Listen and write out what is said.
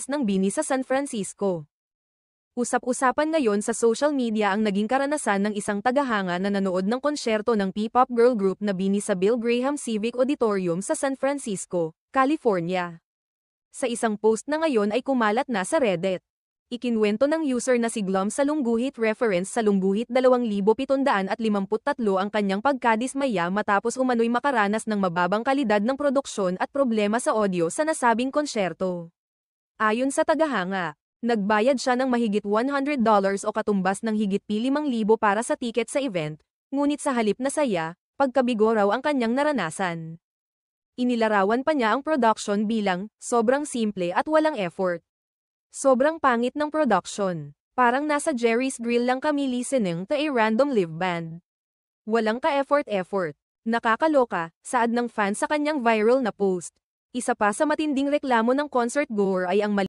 ng BINI sa San Francisco. Usap-usapan ngayon sa social media ang naging karanasan ng isang tagahanga na nanood ng konsyerto ng P-pop girl group na BINI sa Bill Graham Civic Auditorium sa San Francisco, California. Sa isang post na ngayon ay kumalat na sa Reddit. Ikinwento ng user na si Glum sa Lungguhit reference sa Lungguhit 2753 ang kanyang pagkadismaya matapos umano'y makaranas ng mababang kalidad ng produksyon at problema sa audio sa nasabing konsyerto. Ayon sa tagahanga, nagbayad siya ng mahigit $100 o katumbas ng higit 5,000 para sa tiket sa event, ngunit sa halip na saya, pagkabigo raw ang kanyang naranasan. Inilarawan pa niya ang production bilang sobrang simple at walang effort. Sobrang pangit ng production. Parang nasa Jerry's Grill lang kami listening to a random live band. Walang ka-effort. Nakakaloka, saad ng fan sa kanyang viral na post. Isa pa sa matinding reklamo ng concert goer ay ang